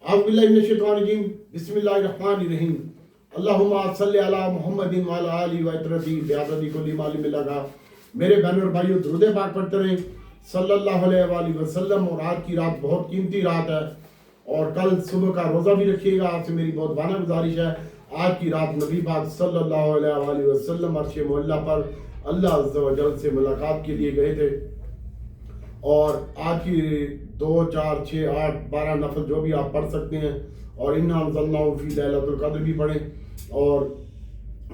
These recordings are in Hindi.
औज़ुबिल्लाहिमिनश्शैतानिर्रजीम बिस्मिल्लाहिर्रहमानिर्रहीम अल्लाहुम्मा सल्लि अला मुहम्मदिन व अला आलिहि व इत्रती बिअददी कुल्ली मालिम लगा। मेरे बहनों और भाइयों, दुरूद पाक पढ़ते रहें सल्लल्लाहु अलैहि वसल्लम। और आज की रात बहुत कीमती रात है और कल सुबह का रोज़ा भी रखिएगा। आपसे मेरी बहुत वाना गुजारिश है, आज की रात नबी पाक सल्लल्लाहु अलैहि वसल्लम अर्श मुअल्ला पर अल्लाह अज़्ज़ व जल से मुलाकात के लिए गए थे और आज की 2, 4, 6, 8, 12 नफल जो भी आप पढ़ सकते हैं और इन्ना अंज़लनाहु फी लैलतुल क़द्र भी पढ़ें और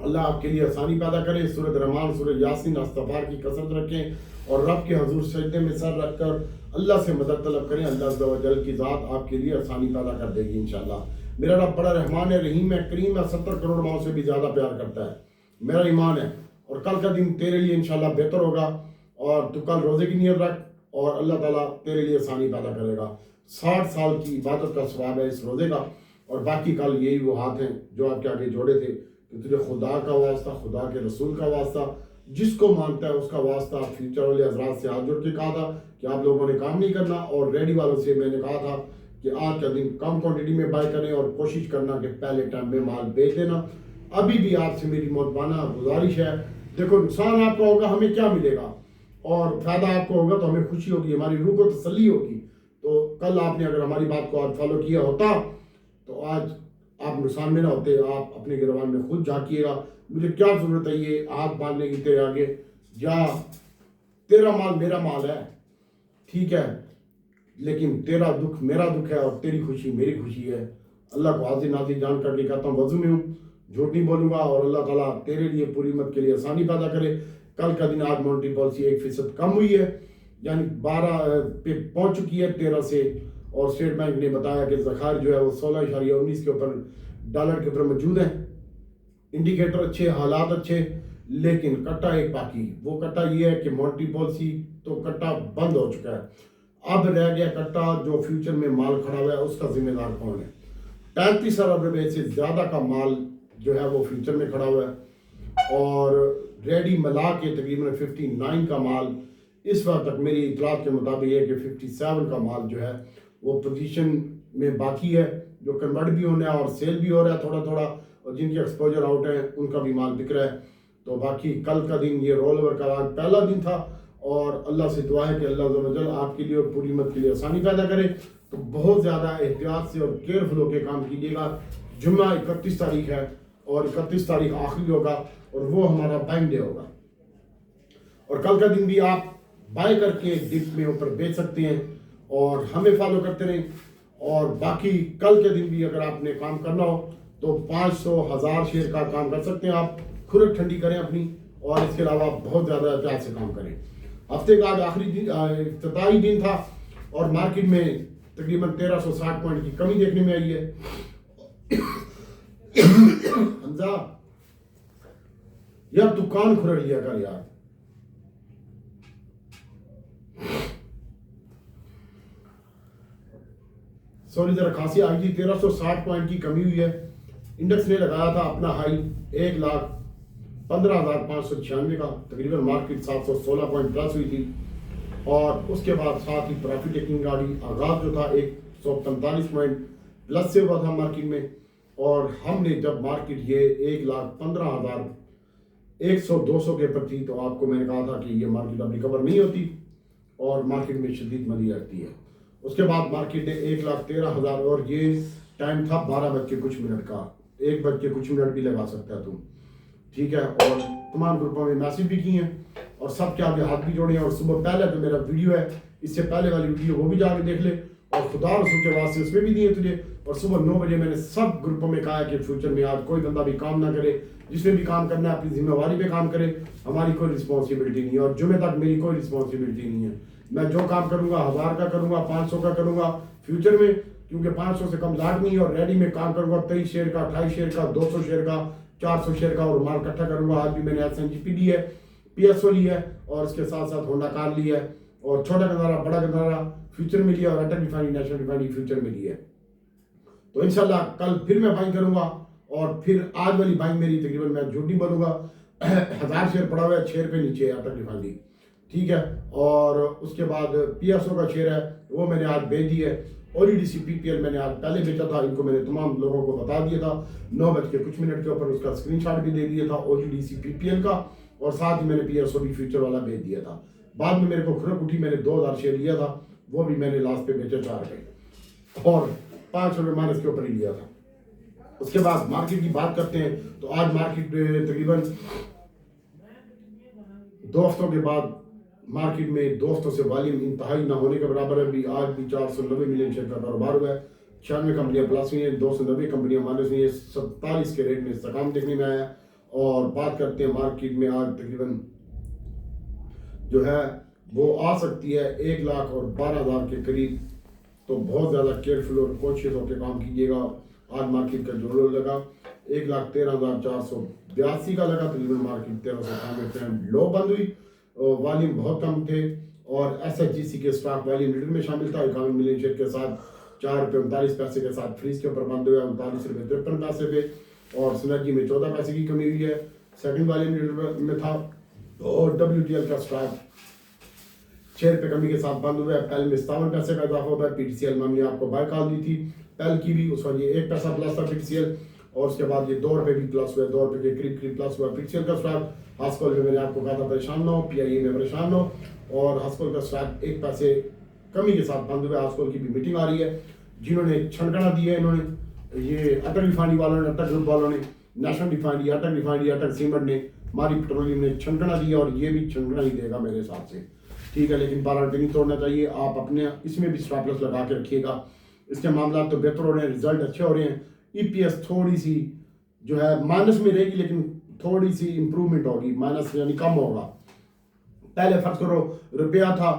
अल्लाह आपके लिए आसानी पैदा करे। सूरत रहमान, सूरत यासीन, इस्तग़फ़ार की कसरत रखें और रब के हजूर सजदे में सर रखकर अल्लाह से मदद तलब करें। अल्लाह अज़्ज़ व जल की ज़ात आपके लिए आसानी पैदा कर देगी इंशाअल्लाह। मेरा रब बड़ा रहमान है, रहीम है, करीम है, 70 करोड़ माओ से भी ज़्यादा प्यार करता है। मेरा ईमान है और कल का दिन तेरे लिए इंशाअल्लाह बेहतर होगा और तू कल रोज़े की नियत रख और अल्लाह ताला तेरे लिए आसानी पैदा करेगा। 60 साल की इबादत का सवाब है इस रोज़े का। और बाकी कल यही वो हाथ हैं जो आपके आगे जोड़े थे कि तुझे खुदा का वास्ता, खुदा के रसूल का वास्ता, जिसको मानता है उसका वास्ता। फ्यूचर वाले हजरात से हाथ जोड़ के कहा था कि आप लोगों ने काम नहीं करना और रेडी वालों से मैंने कहा था कि आज का दिन कम क्वांटिटी में बाय करें और कोशिश करना कि पहले टाइम में माल बेच देना। अभी भी आपसे मेरी मोहब्बाना गुजारिश है, देखो नुकसान आपका होगा, हमें क्या मिलेगा और फायदा आपको होगा तो हमें खुशी होगी, हमारी रूह को तसल्ली होगी। तो कल आपने अगर हमारी बात को आज फॉलो किया होता तो आज आप नुकसान में ना होते। आप अपने गिरबान में खुद झांकिएगा, मुझे क्या ज़रूरत है ये हाथ बांधने की तेरे आगे, या तेरा माल मेरा माल है, ठीक है, लेकिन तेरा दुख मेरा दुख है और तेरी खुशी मेरी खुशी है। अल्लाह को हाजिर नाजिर जान करके कहता हूँ, वज़ू में हूँ, झूठ नहीं बोलूँगा और अल्लाह ताला तेरे लिए पूरी उम्मत के लिए आसानी पैदा करे। कल का दिन आज मॉनेटरी पॉलिसी 1% कम हुई है, यानी 12 पे पहुंच चुकी है 13 से। और स्टेट बैंक ने बताया कि ज़खायर जो है वो 16.19 के ऊपर डॉलर के ऊपर मौजूद है। इंडिकेटर अच्छे, हालात अच्छे, लेकिन कट्टा एक बाकी। वो कट्टा ये है कि मॉनेटरी पॉलिसी तो कट्टा बंद हो चुका है, अब रह गया कट्टा जो फ्यूचर में माल खड़ा हुआ है उसका जिम्मेदार कौन है। 35 अरब रुपये से ज़्यादा का माल जो है वो फ्यूचर में खड़ा हुआ है और रेडी मिला के तकरीबन 59 का माल इस वक्त तक मेरी इतलात के मुताबिक है कि 57 का माल जो है वो पोजीशन में बाकी है, जो कन्वर्ट भी होना है और सेल भी हो रहा है थोड़ा थोड़ा, और जिनके एक्सपोजर आउट है उनका भी माल बिक रहा है। तो बाकी कल का दिन ये रोल ओवर का आज पहला दिन था और अल्लाह से दुआ है कि अल्लाह अज़्ज़ व जल आपके लिए और पूरी उम्मत के लिए आसानी पैदा करे। तो बहुत ज़्यादा एहतियात से और केयरफुल होकर काम कीजिएगा। जुम्मा 31 तारीख है और 31 तारीख आखिरी होगा और वो हमारा बाइंग डे होगा और कल का दिन भी आप बाय करके डिप में ऊपर बेच सकते हैं और हमें फॉलो करते रहें। और बाकी कल के दिन भी अगर आपने काम करना हो तो 500, 1000 शेयर का काम कर सकते हैं आप। खुरक ठंडी करें अपनी और इसके अलावा बहुत ज़्यादा एहतियात से काम करें। हफ्ते का आज आखिरी दिन, इफ्तिताही दिन था और मार्केट में तकरीबन 1360 पॉइंट की कमी देखने में आई है। हमजा यार दुकान खुरक लिया कर यार। सॉरी जरा खांसी आई थी। 1360 पॉइंट की कमी हुई है। इंडेक्स ने लगाया था अपना हाई 1,15,596 का, तकरीबन मार्केट 716 पॉइंट प्लस हुई थी और उसके बाद साथ ही प्रॉफिट टेकिंग गाड़ी आगाज जो था 145 पॉइंट प्लस से हुआ था मार्केट में। और हमने जब मार्केट ये 1,15,100-200 के ऊपर थी तो आपको मैंने कहा था कि ये मार्केट अब रिकवर नहीं होती और मार्केट में शदीद मंदी रहती है। उसके बाद मार्केट ने 1,13,000 और ये टाइम था 12 बज के कुछ मिनट का, 1 बज के कुछ मिनट भी लगा सकता है तुम, ठीक है। और तमाम ग्रुपों में मैसेज भी किए हैं और सब के आगे हाथ भी जोड़े हैं। और सुबह पहले जो मेरा वीडियो है इससे पहले वाली वीडियो वो भी जाके देख ले और खुदा रसूल के वास्ते उसमें भी दिए तुझे। और सुबह 9 बजे मैंने सब ग्रुपों में कहा है कि फ्यूचर में आज कोई बंदा भी काम ना करे, जिसने भी काम करना है अपनी जिम्मेवारी पे काम करे, हमारी कोई रिस्पॉन्सिबिलिटी नहीं है और जुमे तक मेरी कोई रिस्पॉन्सिबिलिटी नहीं है। मैं जो काम करूंगा 1000 का करूंगा, 500 का करूंगा फ्यूचर में, क्योंकि 500 से कम लाट नहीं है। और रेडी में काम करूंगा 23 शेयर का, 28 शेयर का, 200 शेयर का, 400 शेयर का और माल इकट्ठा करूंगा। आज भी मैंने SNGP ली है, PSO ली है और इसके साथ साथ होंडा कार ली है और छोटा गंदारा बड़ा गंदारा फ्यूचर में लिया और अटल रिफाइनरी, नेशनल रिफाइनरी फ्यूचर में ली है। तो इंशाल्लाह कल फिर मैं बाइंग करूंगा और फिर आज वाली बाइंग मेरी तकरीबन, मैं झूठ नहीं बोलूंगा, 1000 शेयर पड़ा हुआ है, 6 रुपये नीचे है अटल रिफाइनरी, ठीक है। और उसके बाद PSO का शेयर है वो मैंने आज बेच दी है OGDC PPL मैंने आज पहले बेचा था, इनको मैंने तमाम लोगों को बता दिया था, 9 बज के कुछ मिनट के ऊपर उसका स्क्रीनशॉट भी दे दिया था OGDC PPL का, और साथ ही मैंने PSOB फ्यूचर वाला भेज दिया था। बाद में मेरे को खुरक उठी, मैंने 2000 शेयर लिया था, वो भी मैंने लास्ट पे बेचा 4 रुपये और 5 रुपये माइनस के ऊपर ही लिया था। उसके बाद मार्केट की बात करते हैं तो आज मार्केट तकरीबन 2 हफ्तों के बाद मार्केट में 2 हफ्तों से वॉल्यूम इंतहाई ना होने के बराबर है। भी आज भी 490 मिलियन शेयर का कारोबार हुआ है, 96 कंपनियां प्लस हुई हैं, 290 कंपनियां माइनस हुई हैं, 47 के रेट में इस्तेकाम देखने में आया। और बात करते हैं मार्केट में आज तकरीबन जो है वो आ सकती है 1,12,000 के करीब, तो बहुत ज़्यादा केयरफुल और कॉन्शियस होकर काम कीजिएगा। आज मार्केट का जो लो लगा 1,13,482 का लगा, तकरीबन मार्केट 1391 लो बंद हुई, वॉल्यूम बहुत कम थे। और SHGC के स्टॉक वॉल्यूम लीडर में शामिल था 51 मिलियन शेयर के साथ, 4 रुपये 39 पैसे के साथ फ्रीज के ऊपर बंद हुआ 39 रुपये 53 पैसे पे। और सिनर्जी में 14 पैसे की कमी हुई है, सेकंड वॉल्यूम लीडर में था। और WTL का स्टॉक 6 रुपये कमी के साथ बंद हुआ है, पहले में 57 पैसे का इजाफा हुआ है। PTCL में हमने आपको बाय कॉल दी थी पहल की भी, उस वक्त ये 1 पैसा प्लस था PTCL, और उसके बाद ये 2 रुपये भी प्लस हुआ, 2 रुपये के करीब प्लस हुआ PTCL का स्टॉक। हास्कोल में मैंने आपको कहा था परेशान ना हो, PIA में परेशान हो, और हास्कोल का स्टॉक 1 पैसे कमी के साथ बंद हुआ। हास्कोल की भी मीटिंग आ रही है, जिन्होंने छनकना दी है इन्होंने, ये अटक रिफाइनरी वालों ने, अटक ग्रुप वालों ने, नेशनल रिफाइनरी, अटक सीमेंट ने, मारी पेट्रोलियम ने छनकना दिया, और ये भी छनकना ही देगा मेरे हिसाब से, ठीक है। लेकिन 12 रुपये नहीं तोड़ना चाहिए, आप अपने इसमें भी स्टॉप लॉस लगा के रखिएगा। इसके मामला तो बेहतर हो रहे हैं, रिजल्ट अच्छे हो रहे हैं। EPS थोड़ी सी जो है माइनस में रहेगी, लेकिन थोड़ी सी इंप्रूवमेंट होगी, माइनस यानी कम होगा। पहले फर्ज करो रुपया था,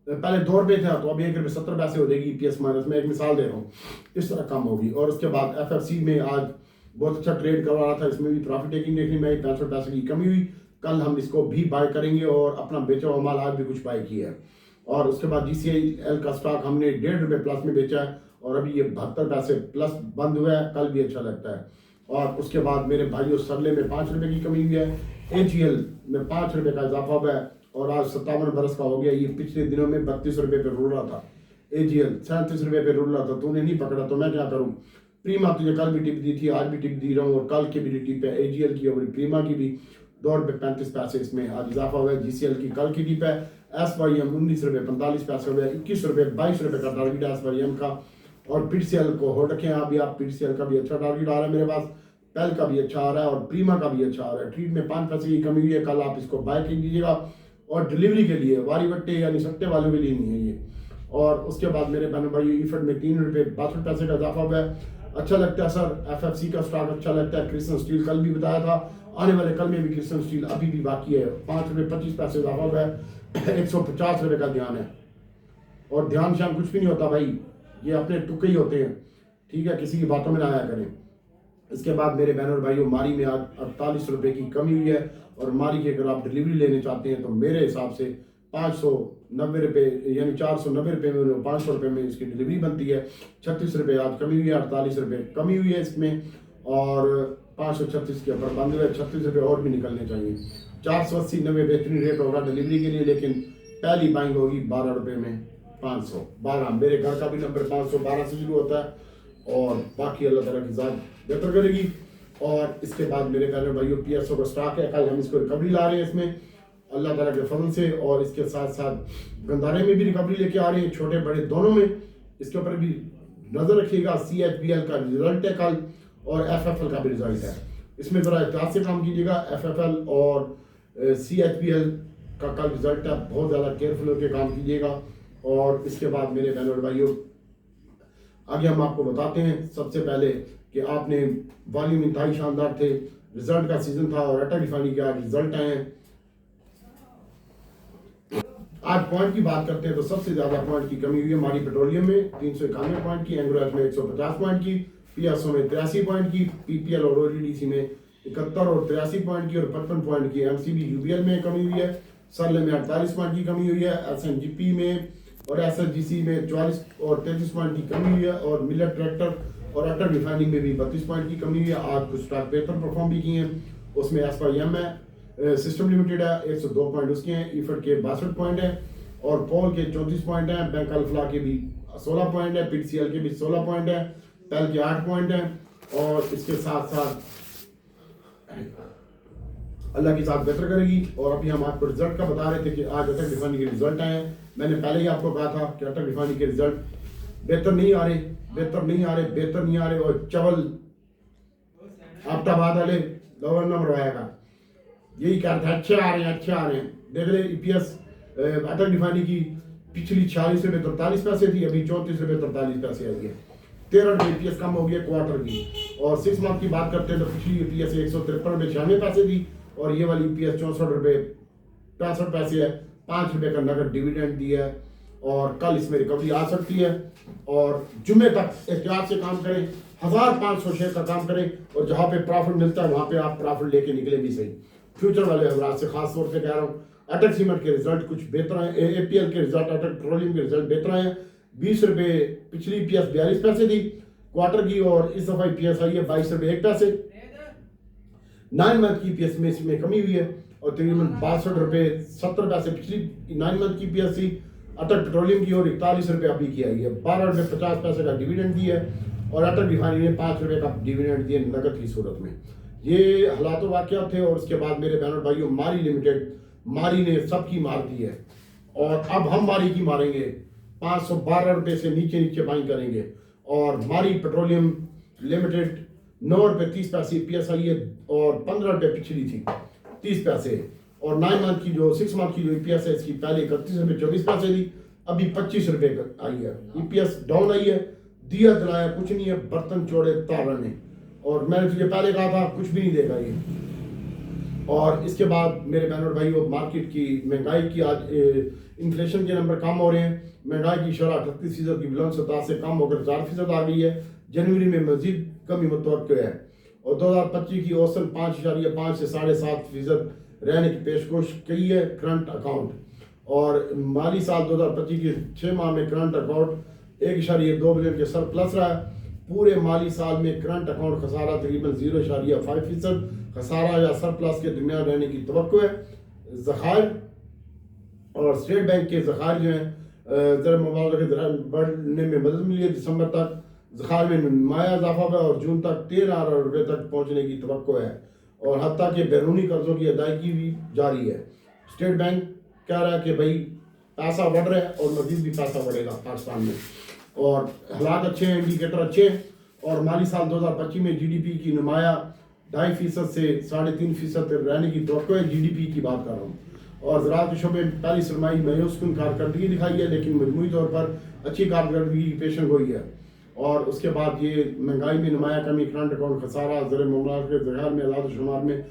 पहले 2 रुपये था, तो अभी 1 रुपये 70 पैसे हो जाएगी EPS माइनस में, एक मिसाल दे रहा हूँ, इस तरह कम होगी। और उसके बाद FFC में आज बहुत अच्छा ट्रेड करवा रहा था, इसमें भी प्रॉफिट टेकिंग देखने में आई, 65 पैसे की कमी हुई। कल हम इसको भी बाय करेंगे, और अपना बेचा हुआ माल आज भी कुछ बाय किया है। और उसके बाद GCIL का स्टॉक हमने 1.5 रुपये प्लस में बेचा है, और अभी ये 72 पैसे प्लस बंद हुआ है, कल भी अच्छा लगता है। और उसके बाद मेरे भाइयों सरले में 5 रुपये की कमी हुई है, AGL में 5 रुपये का इजाफा हुआ है, और आज 57 बरस का हो गया। ये पिछले दिनों में 32 रुपये पे रुल रहा था, AGL 37 रुपये पे रुल रहा था, तूने नहीं पकड़ा तो मैं क्या करूँ। प्रीमा तुझे कल भी टिप दी थी, आज भी टिप दी रहा हूँ, और कल की भी टिप है AGL की, और प्रीमा की भी 2 रुपये 35 पैसे इसमें आज इजाफा हुआ है। GCL की कल की टिप है। SYM 19 रुपये 45 पैसे हुए, 21 रुपये 22 रुपये का टारगेट है SYM का। और PTCL को होल्ड रखें अभी आप, PTCL का भी अच्छा टारगेट आ रहा है मेरे पास, पेल का भी अच्छा आ रहा है, और प्रीमा का भी अच्छा आ रहा है। ट्रीट में 5 पैसे की कमी हुई है, कल आप इसको बाय कीजिएगा, और डिलीवरी के लिए वारी वट्टे यानी सट्टे वालों के लिए नहीं है ये। और उसके बाद मेरे बहनों भाई ईफर्ट में 3 रुपये 62 पैसे का इजाफा हुआ है, अच्छा लगता है सर। FFC का स्टॉक अच्छा लगता है। क्रिस्टन स्टील कल भी बताया था, आने वाले कल में भी क्रिस्टन स्टील अभी भी बाकी है, 5 रुपये 25 पैसे इजाफा हुआ है, 150 रुपये का ध्यान है। और ध्यान श्याम कुछ भी नहीं होता भाई, ये अपने टुके ही होते हैं, ठीक है, किसी की बातों में ना आया करें। इसके बाद मेरे बहनों और भाइयों मारी में आज 48 रुपये की कमी हुई है, और मारी की अगर आप डिलीवरी लेने चाहते हैं तो मेरे हिसाब से 590 रुपये यानी 490 रुपये में 500 रुपये में इसकी डिलीवरी बनती है। 36 रुपये आज कमी हुई है, 48 रुपये कमी हुई है इसमें, और 536 के ऊपर बंद हुए, 36 रुपये और भी निकलने चाहिए। 480-90 बेहतरीन रेट होगा डिलीवरी के लिए, लेकिन पहली बाइंग होगी 12 रुपये में 512। मेरे घर का भी नंबर 512 से शुरू होता है, और बाकी अल्लाह ताला की ज़ात बेहतर करेगी। और इसके बाद मेरे बहनों भाइयों PSO का स्टॉक है, कल हम इसको रिकवरी ला रहे हैं इसमें अल्लाह ताला के फजल से, और इसके साथ साथ गंदारे में भी रिकवरी लेके आ रहे हैं, छोटे बड़े दोनों में। इसके ऊपर भी नज़र रखिएगा। CHBL का रिजल्ट है कल, और FFL का भी रिजल्ट है, इसमें ज़रा एहतियात से काम कीजिएगा। FFL और CHBL का कल रिजल्ट है, बहुत ज़्यादा केयरफुल होकर काम कीजिएगा। और इसके बाद मेरे बहनों और भाइयों आगे हम आपको बताते हैं सबसे पहले कि आपने वॉल्यूम इंतहाई शानदार थे, रिजल्ट का सीजन था, और अटक रिफाइनरी के आज रिजल्ट आए हैं। आज पॉइंट की बात करते हैं तो सबसे ज्यादा पॉइंट की कमी हुई है मारी पेट्रोलियम में 391 पॉइंट की, एंग्रो एच में 150 पॉइंट की, PSO में 83 पॉइंट की, PPL और OGDC में 71 और 83 पॉइंट की, और 55 पॉइंट की MCB UBL में कमी हुई है। सरले में 48 पॉइंट की कमी हुई है, SNGP में और SHGC में 44 और 33 पॉइंट की कमी हुई है, और मिलर ट्रैक्टर और अटक रिफाइनिंग में भी 32 पॉइंट की कमी हुई है। आज कुछ स्टॉक बेहतर परफॉर्म भी किए हैं, उसमें SYM है, सिस्टम लिमिटेड है, 102 पॉइंट उसके हैं, ईफर्ट के 62 पॉइंट है, और पोल के 34 पॉइंट हैं, बैंक अल्फला के भी 16 पॉइंट है, पीटीसीएल के भी 16 पॉइंट है, पेल के 8 पॉइंट है। और इसके साथ साथ अल्लाह की साथ बेहतर करेगी। और अभी हम आपको रिजल्ट का बता रहे थे कि आज अटक रिफाइनरी के रिजल्ट आए हैं। मैंने पहले ही आपको कहा था कि अटक रिफाइनरी के रिजल्ट बेहतर नहीं आ रहे और चवल आफ्ताबाद वाले गवर्नर आएगा यही कह रहा था अच्छे आ रहे हैं। देख ले ईपीएस अटक रिफाइनरी की पिछली 46 रुपये 43 पैसे थी, अभी 34 रुपये 43 पैसे आई है। 13 रुपये ईपीएस कम हो गया क्वार्टर की। और 6 मंथ की बात करते हैं तो पिछली ईपीएस 153 रुपये 96 पैसे थी और ये वाली ईपीएस 64 रुपये 65 पैसे है। 5 रुपये का नगद डिविडेंड दिया है और कल इसमें रिकवरी आ सकती है। और जुम्मे तक एहतियात से काम करें, 1500 शेयर का काम करें और जहाँ पे प्रॉफिट मिलता है वहाँ पे आप प्रॉफिट लेके निकले भी सही। फ्यूचर वाले हजरात से खास तौर पे कह रहा हूँ, अटक सीमेंट के रिजल्ट कुछ बेहतर हैं, एपीएल के रिजल्ट, अटक पेट्रोलियम के रिजल्ट बेहतर हैं। 20 रुपये पिछली ईपीएस 42 पैसे थी क्वार्टर की और इस दफा ईपीएस आई है 22 रुपये 1 पैसे। 9 मंथ की ईपीएस में इसमें कमी हुई है और तकरीबन 62 रुपये 70 पैसे पिछली 9 मंथ की ईपीएस थी अटक पेट्रोलियम की और 41 रुपये अभी की आई है। 12 रुपये 50 पैसे का डिविडेंड दिया है और अटक रिफाइनरी ने 5 रुपये का डिविडेंड दिए नकद की सूरत में। ये हालात वाक़या थे। और उसके बाद मेरे बहनों भाइयों, मारी लिमिटेड, मारी ने सबकी मार दी है और अब हम मारी की मारेंगे। 512 रुपये से नीचे बाइंग करेंगे और मारी पेट्रोलियम लिमिटेड 9 रुपये 30 पैसे ईपीएस आई है और 15 रुपये पिछली थी 30 पैसे। और 9 मंथ की जो 6 मंथ की जो ईपीएस है इसकी पहले 31 रुपये 24 पैसे थी, अभी 25 रुपये आई है। ईपीएस डाउन आई है, दिया जलाया कुछ नहीं है, बर्तन चोड़े तारने। और मैंने तुझे पहले कहा था कुछ भी नहीं देगा ये। और इसके बाद मेरे बहनों और भाइयों, मार्केट की महंगाई की आज इन्फ्लेशन के नंबर कम हो रहे हैं। महंगाई की शरह 38% की बुलंद सतह से कम होकर 4% आ गई है। जनवरी में मजीद कमी मुतवक्किल है और 2025 की औसतन 5.5 से 7.5% रहने की पेशकश की है करंट अकाउंट। और माली साल 2025 के 6 माह में करंट अकाउंट 1.2 बिलियन के सरप्लस रहा है। पूरे माली साल में करंट अकाउंट खसारा तकरीबन 0.5% खसारा या सरप्लस के दरमियान रहने की तवक्को है। ज़खायर और स्टेट बैंक के ज़खायर जो हैं ज़र मुबादला के दौरान बढ़ने में मदद मिली है। दिसंबर तक ज़खायर में नुमाया इजाफा हुआ और जून तक 13 अरब रुपये तक पहुँचने की तवक्को है और हत्ता के बैरूनी कर्जों की अदायगी भी जारी है। स्टेट बैंक कह रहा है कि भाई पैसा बढ़ रहा है और मजीद भी पैसा बढ़ेगा पाकिस्तान में और हालात अच्छे हैं, इंडिकेटर अच्छे हैं। और माली साल 2025 में जीडीपी की नुमाया 2.5% से 3.5% तक रहने की तवक्को है। जीडीपी की बात कर रहा हूँ। और ज़राअत के शोबे में पहली सरमाई मायूसकुन कारकर्दगी दिखाई है, लेकिन मजमूई तौर पर अच्छी कारकर्दगी की पेशन गोई है। और उसके बाद ये महंगाई में नुमाया कमी, करंट अकाउंट खसारा, ज़र मुमलाक के ज़ख़ायर में अलाद शुमार में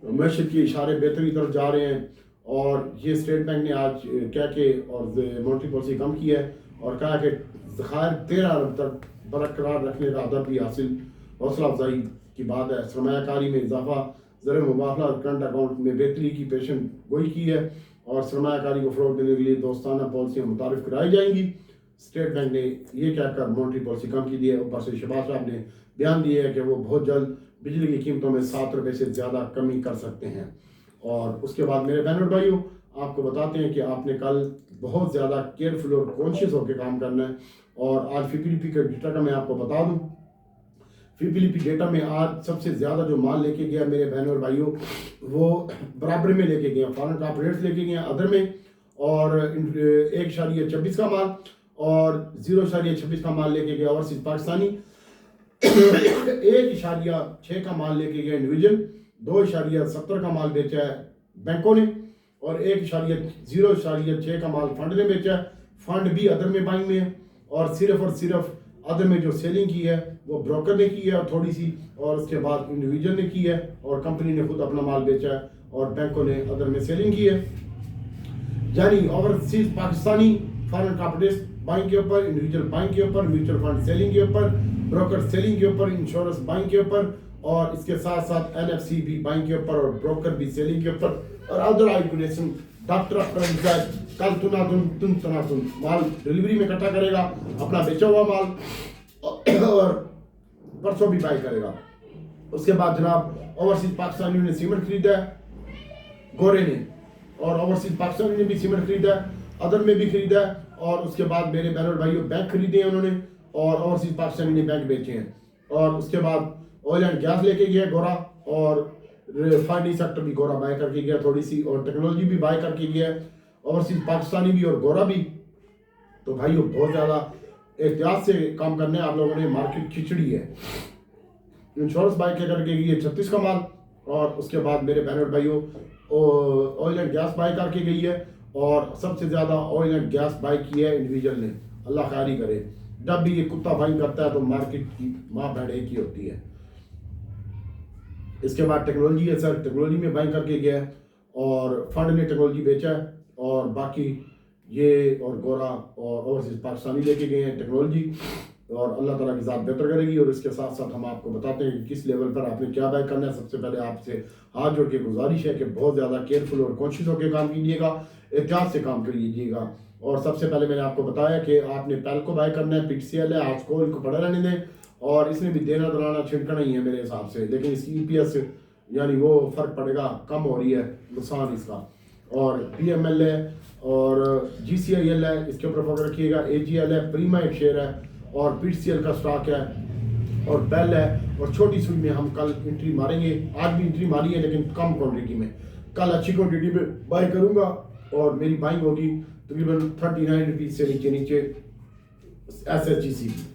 मैशत के इशारे बेहतरी की तरफ जा रहे हैं। और ये स्टेट बैंक ने आज कह के और मॉनेटरी पॉलिसी कम की है और कहा कि ज़ख़ायर 13 अरब तक बरकरार रखने का अदब भी हासिल हौसला अफजाई की बात है। सरमायाकारी में इजाफा, ज़र मुबादला और करंट अकाउंट में बेहतरी की पेशन गोई की है और सरमायाकारी को फ़रोग़ देने के लिए दोस्ताना पॉलिसियाँ मुतारिफ कराई जाएंगी। स्टेट बैंक ने ये कहकर मॉनेटरी पॉलिसी कम की दी है। ऊपर से शहबाज साहब ने बयान दिया है कि वो बहुत जल्द बिजली की कीमतों में 7 रुपये से ज़्यादा कमी कर सकते हैं। और उसके बाद मेरे बहनों भाइयों, आपको बताते हैं कि आपने कल बहुत ज़्यादा केयरफुल और कॉन्शियस होकर काम करना है। और आज फीपीडीपी के डेटा का मैं आपको बता दूं, फीपीडीपी डेटा में आज सबसे ज़्यादा जो माल लेके गया मेरे बहनों और भाइयों वो बराबर में लेके गया, फॉरेन कॉर्पोरेट्स लेके गए अदर में और 1.26 का माल और 0.26 का माल लेके गया ओवरसीज पाकिस्तानी। 1.6 का माल लेके गया इंडिविजुअल, 2.70 का माल बेचा है बैंकों ने और 0.6 का माल फंड ने बेचा है। फंड भी अदर में बाइंग में है और सिर्फ अदर में जो सेलिंग की है वो ब्रोकर ने की है और थोड़ी सी, और उसके बाद इंडिविजुअल ने की है और कंपनी ने खुद अपना माल बेचा है और बैंकों ने अदर में सेलिंग की है। यानी overseas Pakistani foreign corporates buying के ऊपर, इंडिविजुअल बाइंग के ऊपर, म्यूचुअल फंड सेलिंग के ऊपर, ब्रोकर सेलिंग के ऊपर, इंश्योरेंस बाइंग के ऊपर और इसके साथ साथ एनएफसी भी बाइंग के ऊपर और ब्रोकर भी सेलिंग के ऊपर और अदर आइकुलेशन डॉक्टर कल तुम माल डिलीवरी में इकट्ठा करेगा अपना बेचा हुआ माल और परसों भी बाई करेगा। उसके बाद जनाब ओवरसीज पाकिस्तानी ने सीमेंट खरीदा है गोरे ने और ओवरसीज पाकिस्तानी ने भी सीमेंट खरीदा है, अदर में भी खरीदा है और उसके बाद मेरे बहनों और भाइयों बैंक खरीदे हैं उन्होंने और ओवरसीज पाकिस्तानी ने बैंक बेचे हैं। और उसके बाद ऑयल एंड गैस लेके गया गोरा, और रिफाइनरी सेक्टर भी गोरा बाय करके गया थोड़ी सी, और टेक्नोलॉजी भी बाय करके गया, ओवरसीज पाकिस्तानी भी और गोरा भी। तो भाइयों बहुत ज़्यादा एहतियात से काम करने आप लोगों ने, मार्केट खिचड़ी है। इंश्योरेंस बाय करके गई है 36 का माल, और उसके बाद मेरे बहनों और भाइयों ऑयल एंड गैस बाय करके गई है, और सबसे ज़्यादा ऑयल एंड गैस बाय की है इंडिविजुअल ने। अल्लाह खैरी करे। जब भी ये कुत्ता फाइन करता है तो मार्केट की माँ बहन एक ही होती है। इसके बाद टेक्नोलॉजी है सर, टेक्नोलॉजी में बाइंग करके गया है, और फंड ने टेक्नोलॉजी बेचा है, और बाकी ये और गोरा और ओवरसीज पाकिस्तानी लेके गए हैं टेक्नोलॉजी, और अल्लाह ताला की ज़ात बेहतर करेगी। और इसके साथ साथ हम आपको बताते हैं कि किस लेवल पर आपने क्या बाय करना है। सबसे पहले आपसे हाथ जोड़ के गुजारिश है कि बहुत ज़्यादा केयरफुल और कॉन्शियस होकर काम कीजिएगा, एहतियात से काम करिएगा। और सबसे पहले मैंने आपको बताया कि आपने पैल को बाय करना है, PTCL है, आज को इनको पड़े रहने दें, और इसमें भी देना दलाना छिड़कना ही है मेरे हिसाब से, लेकिन इसकी EPS यानी वो फ़र्क पड़ेगा, कम हो रही है नुकसान इसका। और PML है और GCIL है, इसके ऊपर फोकस रखिएगा। AGL है, प्रीमा एक शेयर है, और PTCL का स्टॉक है, और बेल है। और छोटी सुई में हम कल एंट्री मारेंगे, आज भी एंट्री मारी है लेकिन कम क्वांटिटी में, कल अच्छी क्वांटिटी में बाय करूंगा, और मेरी बाइंग होगी तकरीबन 39 रुपीज़ से नीचे SHGC की,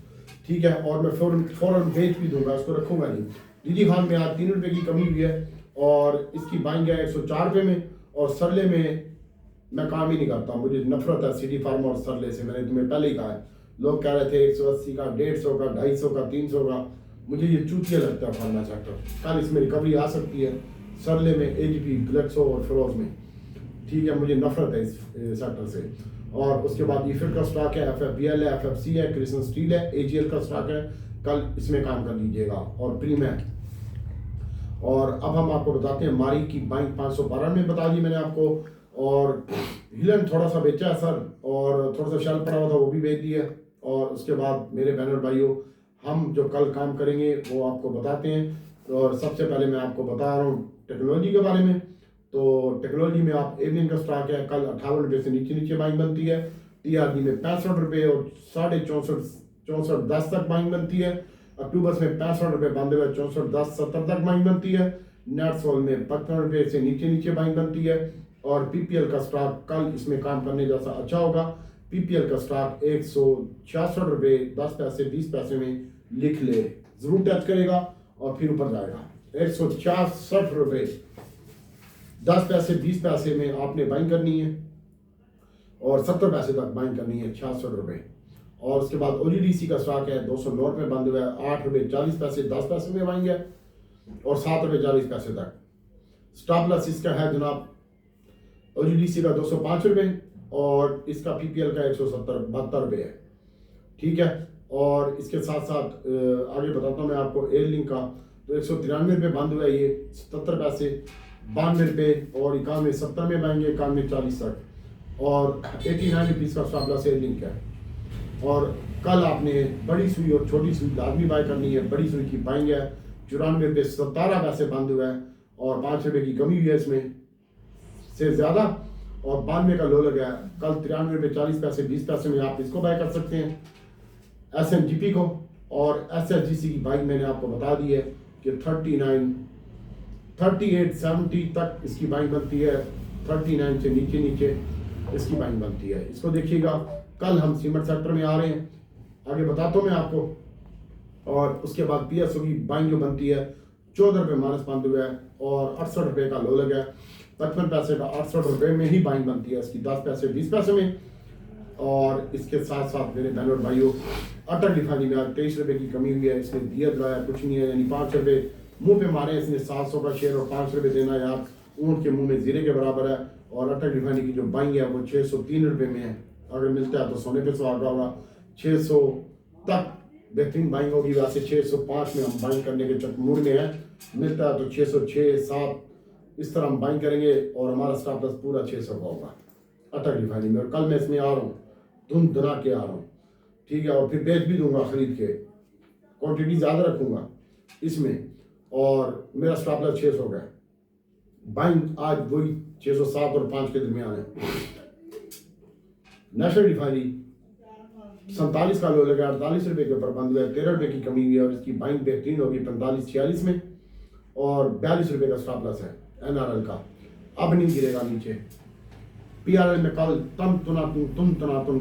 ठीक है। और मैं फौरन बेच भी दूंगा, उसको रखूंगा नहीं। दीदी खान में आज 3 रुपये की कमी हुई है, और इसकी बाइंग है 104 रुपये में, और सरले में मैं काम ही नहीं करता, मुझे नफरत है सिटी फार्म और सरले से। मैंने तुम्हें पहले ही कहा है, लोग कह रहे थे 180 का, 150 का, 250 का, 300 का, मुझे ये चूतिया लगता है फार्मा सेक्टर। कल इसमें रिकवरी आ सकती है सरले में, AGP, ग्लेक्सो और फिरोज में, ठीक है। मुझे नफरत है इस सेक्टर से। और उसके बाद ईफिड का स्टॉक है, FFBL है, FFC है, क्रिसन स्टील है, AGL का स्टॉक है, कल इसमें काम कर लीजिएगा, और प्रीम है। और अब हम आपको बताते हैं मारी की बाइंग 512 में बता दी मैंने आपको, और हिलन थोड़ा सा बेचा है सर, और थोड़ा सा शेल पड़ा हुआ था वो भी बेच दिया। और उसके बाद मेरे बहनों और भाइयों, हम जो कल काम करेंगे वो आपको बताते हैं। और सबसे पहले मैं आपको बता रहा हूँ टेक्नोलॉजी के बारे में। तो टेक्नोलॉजी में आप एवियन का स्टॉक है, कल 58 रुपये से नीचे बाइंग बनती है। TRG में 65 रुपये और 64.10 तक बाइंग बनती है। अक्टूबर में 65 रुपये बांधे हुए 64.10-70 तक बाइंग बनती है। नेटसोल में 55 रुपये से नीचे बाइंग बनती है। और PPL का स्टॉक कल इसमें काम करने जैसा अच्छा होगा। PPL का स्टॉक 166 रुपये 10 पैसे 20 पैसे में लिख ले, जरूर टच करेगा और फिर ऊपर जाएगा। 166 रुपये 10 पैसे 20 पैसे में आपने बाइंग करनी है, और 70 पैसे तक बाइंग करनी है 66 रुपये। और उसके बाद OGDC का स्टॉक है 209 रुपये बंद हुआ है, 8 रुपये 40 पैसे 10 पैसे में बाइंग है, और 7 रुपये 40 पैसे तक। स्टॉप लॉस इसका है जनाब OGDC का 205 रुपये, और इसका PPL का 172 रुपये है, ठीक है। और इसके साथ साथ आगे बताता हूँ मैं आपको एयरलिंक का, तो 193 रुपये बंद हुआ है ये, 77 पैसे 92 रुपये, और 91 70 में बाएंगे, 91 40 तक, और 89 रुपीज़ का स्टॉप लॉस एयरलिंक है। और कल आपने बड़ी सुई और छोटी सुई लाजमी बाय करनी है। बड़ी सुई की बाइंग है 94 रुपये 17 पैसे बंद हुआ है, और 5 रुपये की कमी हुई है इसमें से ज़्यादा, और 92 का लो लगा है। कल 93 रुपये 40 पैसे 20 पैसे में आप इसको बाय कर सकते हैं SMGP को। और SHGC की बाइंग मैंने आपको बता दी है कि 3870 तक इसकी बाइंग बनती है, 39 से नीचे इसकी बाइंग बनती है। इसको देखिएगा, कल हम सीमेंट सेक्टर में आ रहे हैं, आगे बताता हूँ मैं आपको। और उसके बाद PSO की बाइंग जो बनती है 14 रुपये माइनस बंद हुआ है, और 68 रुपये का लो लगा है। 55 पैसे का 68 रुपये में ही बाइंग बनती है इसकी, 10 पैसे 20 पैसे में। और इसके साथ साथ मेरे बहनों और भाइयों, अटल रिफाइनरी में 23 रुपये की कमी हुई है। इसने दिया दिलाया कुछ नहीं है, यानी 5 रुपये मुँह पे मारे इसने। 700 का शेयर और 5 रुपये देना यार ऊँट के मुँह में जीरे के बराबर है। और अटल रिफाइनरी की जो बाइंग है वो 603 रुपये में है, अगर मिलता है तो सोने पे सुहागा होगा। 600 तक बेहतरीन बाइंग होगी, वैसे 605 में हम बाइंग करने के मूड में है। मिलता है तो 606 7 इस तरह हम बाइंग करेंगे, और हमारा स्टॉप लॉस पूरा 600 का होगा अटल रिफाइनरी में। और कल मैं इसमें आ रहा हूँ, धुन धुना के आ रहा हूँ, ठीक है। और फिर बेच भी दूंगा खरीद के, क्वांटिटी ज़्यादा रखूँगा इसमें, और मेरा स्टॉप लॉस 600 का है। बाइंग आज वही 607 और 5 के दरमियान है। नेशनल रिफाइनरी 47 का लो लगा, 48 रुपये के ऊपर बंद हुआ है, 13 रुपये की कमी हुई है और इसकी बाइंग बेहतरीन होगी 45-46 में, और 42 रुपये का स्टॉप लॉस है NRL का, अब नहीं गिरेगा नीचे। PRL में कल तुम तनातुन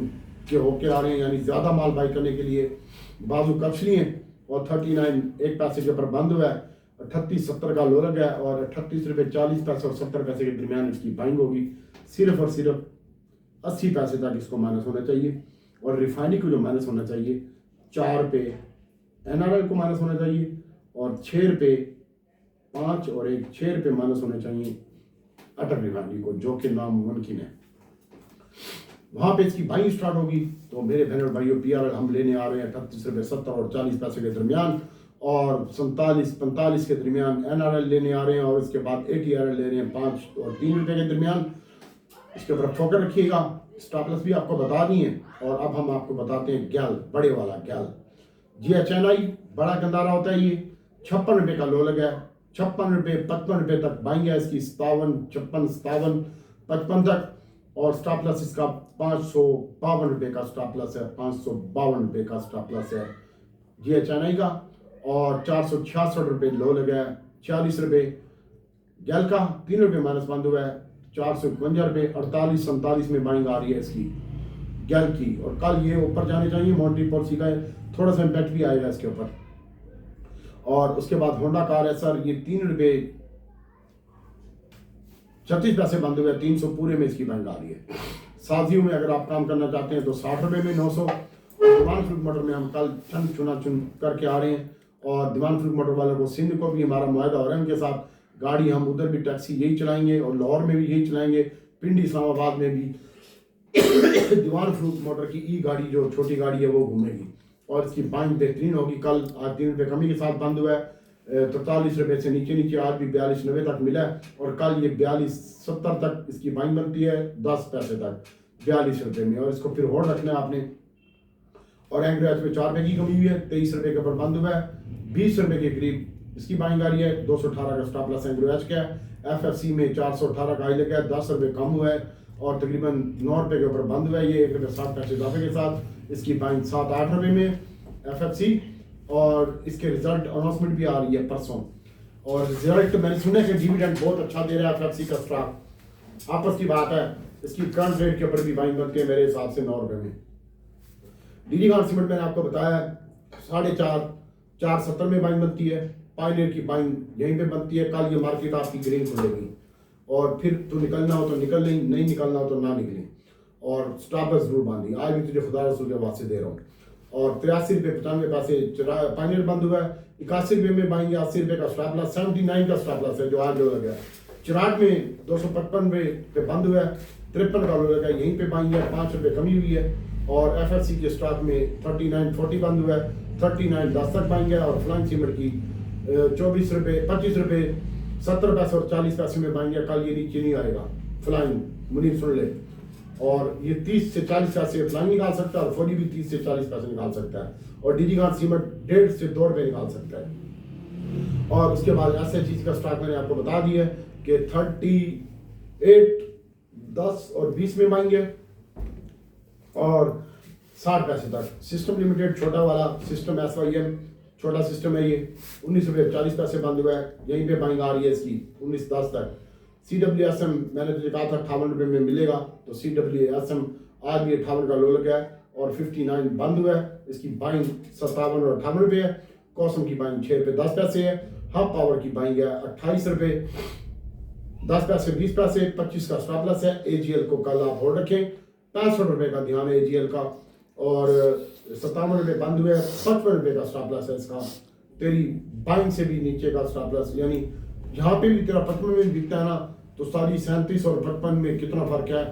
के होके आ रहे हैं, यानी ज़्यादा माल बाई करने के लिए बाजू कच लिए हैं, और 39 1 पैसे के ऊपर बंद हुआ है, 38.70 का लो लगा है, और 38 रुपये 40 पैसे और 70 पैसे के दरमियान इसकी बाइंग होगी। सिर्फ और सिर्फ 80 पैसे तक इसको माइनस होना चाहिए, और रिफाइनरी को जो माइनस होना चाहिए 4 रुपये NRL को माइनस होना चाहिए, और 6 रुपये 5 और 1 6 रुपये माइनस होने चाहिए अटल रिफाइनरी को, जो कि नामुमकिन है। वहाँ पे इसकी बाइंग स्टार्ट होगी। तो मेरे बहन और भाइयों, PRL हम लेने आ रहे हैं 38 रुपये 70 और 40 पैसे के दरमियान, और 47-45 के दरमियान NRL लेने आ रहे हैं, और उसके बाद ATRL ले रहे हैं 5 और 3 रुपये के दरमियान। इसके ऊपर फोकस रखिएगा। स्टॉप लॉस भी आपको बता दिए, और अब हम आपको बताते हैं गैल, बड़े वाला गैल GHNI, बड़ा गंदारा होता है ये। 56 रुपये का लो लगा है, 56 रुपये 55 रुपये तक बाइंग है इसकी, 57 56 57 55 तक, और स्टॉप लॉस इसका 552 रुपये का स्टॉप लॉस है, 552 रुपये का स्टॉप लॉस है GHNI का, और 466 रुपये लो लगा है, 40 रुपये गैल का, 3 रुपये माइनस बंद हुआ है, 452 रुपये 48-47 में बाइंग आ रही है इसकी गैल की, और कल ये ऊपर जाने चाहिए। मॉनिटरी पॉलिसी का थोड़ा सा इम्पैक्ट भी आएगा इसके ऊपर। और उसके बाद होंडा कार है सर, ये 3 रुपये 36 पैसे बंद हुए, 300 पूरे में इसकी बाइंग आ रही है। साजियों में अगर आप काम करना चाहते हैं तो 60 रुपये में 900, और दीवान फ्रूट मोटर में हम कल चुन करके आ रहे हैं, और दीवान फ्रूट मोटर वालों को सिंध को भी हमारा मुआहदा हो रहा है उनके साथ, गाड़ी हम उधर भी टैक्सी यही चलाएंगे, और लाहौर में भी यही चलाएंगे, पिंडी इस्लामाबाद में भी दीवान फ्रूट मोटर की गाड़ी जो छोटी गाड़ी है वो घूमेगी, और इसकी बाइंग बेहतरीन होगी। कल आज 3 रुपये कमी के साथ बंद हुआ है, 43 रुपये से नीचे आज भी 42.90 तक मिला है, और कल ये 42.70 तक इसकी बाइंग बनती है, 10 पैसे तक 42 रुपये में, और इसको फिर होल्ड रखना है आपने। और एंग्रेज में 4 रुपये की कमी हुई है, 23 रुपये के ऊपर बंद हुआ है, 20 रुपये के करीब इसकी बाइंग आ रही है, 218 का स्टॉप लॉस एंग्रेज का है। FFC में 418 का हाई लगा है, 10 रुपये कम हुआ है, और तकरीबन 9 रुपये के ऊपर बंद हुआ है, ये 1 रुपये 60 पैसे इजाफे के साथ इसकी बाइंग 7-8 रुपये में FFC, और इसके रिजल्ट अनाउंसमेंट भी आ रही है परसों, और रिजल्ट मैंने सुना है कि डिविडेंड बहुत अच्छा दे रहा है FFC का स्टॉक। आपस की बात है, इसकी करंट रेट के ऊपर भी बाइंग बनती है मेरे हिसाब से 9 रुपये में। DD गार्ड सीमेंट मैंने आपको बताया 4.5-4.70 में बाइंग बनती है, पायनियर की बाइंग यहीं पे बनती है। कल ये मार्केट आपकी ग्रीन खुलेगी, और फिर तो निकलना हो तो निकल लें, नहीं निकलना हो तो ना निकलें, और स्टॉप लॉस जरूर बांधी। आज भी तुझे खुदा रसूल के वास्ते दे रहा हूँ। और 83 रुपये 95 पैसे पायनियर बंद हुआ है, 81 रुपये में बाइंग, 80 रुपये का स्टॉप लॉस, 79 का स्टॉप लॉस है जो आज लो लगा है। चिराग में 255 रुपये पे बंद हुआ है, 53 का लो लगा है, यहीं पे बाइंग है, 5 रुपये कमी हुई है। और FFC के स्टॉक में 39.40 बंद हुआ है, 39.10 तक बाइंग है। और फ्लाइंग सीमेंट की 24 रुपये 25 रुपये 70 पैसे और 40 पैसे में बाइंग है। कल ये नीचे नहीं आएगा फ्लाइंग, मुनीर सुन ले। और ये 30 से 40 पैसे फ्लाइंग निकाल सकता है, और फोरी भी 30 से 40 पैसे निकाल सकता है। और DG गार्ड सीमेंट 1.5 से 2 रुपये निकाल सकता है। और उसके बाद SHG का स्टॉक मैंने आपको बता दिया है कि 38, 10 और 20 में बाइंग है, और 60 पैसे तक। सिस्टम लिमिटेड छोटा वाला सिस्टम SYM छोटा सिस्टम है, ये 19 रुपये 40 पैसे बंद हुआ है, यहीं पे बाइंग आ रही है इसकी 19-10 तक। CWSM मैंने तो कहा था 58 रुपये में मिलेगा, तो CWSM आज भी 58 का लो लगा है और 59 बंद हुआ है। इसकी बाइंग 57 और 58 रुपये है। कॉसम की बाइंग 6 रुपये 10 पैसे है। हब पावर की बाइंग है 28 रुपये 10 पैसे 20 पैसे, 25 का स्टॉप लॉस है। AGL को कल आप होल्ड रखें, 65 रुपये का ध्यान है AGL का, और 57 रुपये बंद हुए, 55 रुपये का स्टॉप लॉस है इसका। तेरी बाइंग से भी नीचे का स्टॉप लॉस, यानी यहाँ पे भी तेरा 55 में बिकता है ना, तो सारी 37 और 55 में कितना फर्क है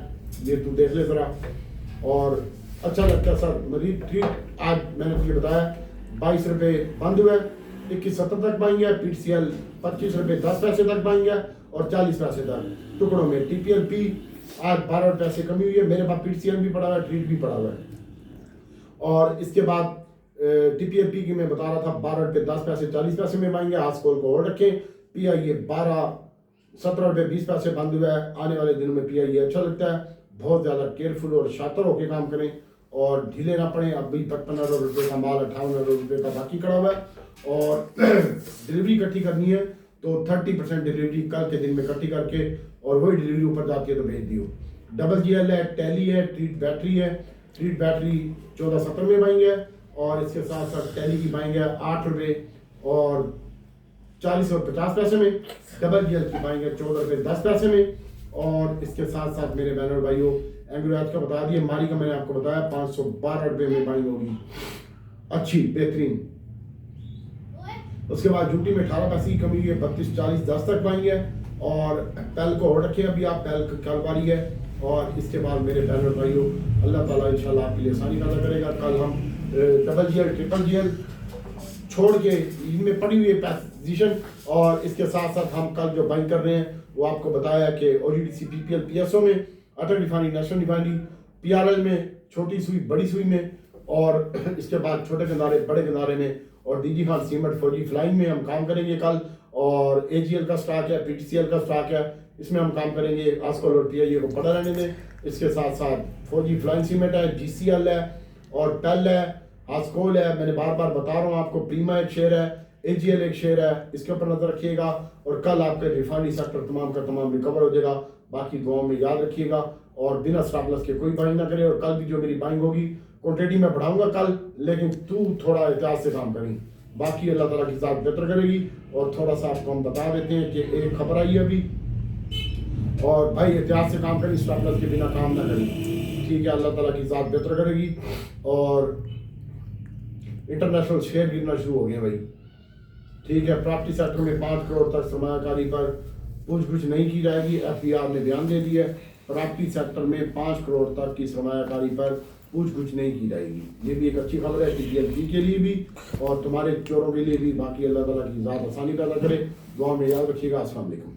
ये तू देख ले जरा। और अच्छा लगता है सर मरीज ट्रीट। आज मैंने तुझे बताया 22 रुपये बंद हुए, 21.70 तक बाइंग है। PTCL 25 रुपये 10 पैसे तक बाइंग है, और 40 पैसे तक टुकड़ों में। TPLP आज 12 पैसे कमी हुई है। मेरे पास PTCL भी पड़ा हुआ है, ट्रीट भी पड़ा हुआ है। और इसके बाद TPLP की मैं बता रहा था 12 रुपये 10 पैसे 40 पैसे में बाइंग है। आज कॉल को होल्ड रखें। PIA 17 रुपये 20 पैसे बंद हुआ है। आने वाले दिनों में PIA अच्छा लगता है। बहुत ज़्यादा केयरफुल और शातिर होकर काम करें और ढीले ना पड़े। अब भी 55,000 रुपये का माल 58,000 रुपये का बाकी खड़ा हुआ है और डिलीवरी इकट्ठी करनी है तो 30% डिलीवरी कल के दिन में इकट्ठी करके और वही डिलीवरी ऊपर जाती है तो भेज दियो। डबल GL है, टैली है, ट्रीट बैटरी है। ट्रीट बैटरी 1470 में बाएंगे और इसके साथ साथ टैली की बाएंगे 8 रुपये और 40 और 50 पैसे में। डबल GL की बाएंगे 14 रुपये 10 पैसे में। और इसके साथ साथ मेरे बहनों और भाइयों एंग्रोज का बता दिए, मारी का मैंने आपको बताया 512 रुपये में बाइंग होगी, अच्छी बेहतरीन। उसके बाद जूटी में 18 पैसे की कमी है, 32, 40, 10 तक बाएंगे और पैल को और रखे अभी आप, पैल कल बारी है। और इसके बाद मेरे बहनों और भाइयों अल्लाह ताला इंशाल्लाह आपके लिए आसानी पैदा करेगा। कल हम डबल GL ट्रिपल GL छोड़ के इनमें पड़ी हुई पोजीशन और इसके साथ साथ हम कल जो बाइंग कर रहे हैं वो आपको बताया कि OGDC PPL PSO में, अटल रिफाइनरी, नेशनल रिफाइनरी, PRL में, छोटी सुई बड़ी सुई में और इसके बाद छोटे गंदारे बड़े गंदारे में और DG खान सीमेंट फौजी फ्लाइंग में हम काम करेंगे कल। और AGL का स्टॉक है, PTCL का स्टॉक है, इसमें हम काम करेंगे। आस्कोल और PIA को पड़ा रहने दें। इसके साथ साथ फौजी फ्लाइंग सीमेंट है, GCL है और पेल है, आस्कोल है। मैंने बार बार बता रहा हूँ आपको, प्रीमा एक शेयर है, AGL एक शेयर है, इसके ऊपर नजर रखिएगा। और कल आपके रिफाइनरी सेक्टर तमाम का तमाम रिकवर हो जाएगा। बाकी दुआओं में याद रखिएगा और बिना स्टॉप लॉस के कोई बाइंग ना करे। और कल भी जो मेरी बाइंग होगी क्वांटिटी में बढ़ाऊंगा कल, लेकिन तू थोड़ा एहतियात से काम करें। बाकी अल्लाह ताला की ज़ात बेहतर करेगी। और थोड़ा सा आपको हम बता देते हैं कि एक खबर आई है अभी, और भाई एहतियात से काम करें, स्टॉप लॉस के बिना काम ना करें, ठीक है। अल्लाह ताला की ज़ात बेहतर करेगी। और इंटरनेशनल शेयर गिरना शुरू हो गए भाई, ठीक है। प्रॉपर्टी सेक्टर में 5 करोड़ तक सरमायाकारी पर पूछ नहीं की जाएगी। FBR ने बयान दे दिया है, प्रॉपर्टी सेक्टर में 5 करोड़ तक की सरमायाकारी पर पूछ नहीं की जाएगी। ये भी एक अच्छी खबर है TPLG के लिए भी और तुम्हारे चोरों के लिए भी। बाकी अल्लाह ताला की ज़ात आसानी पैदा करे। दुआ में याद रखिएगा। अस्सलाम वालेकुम।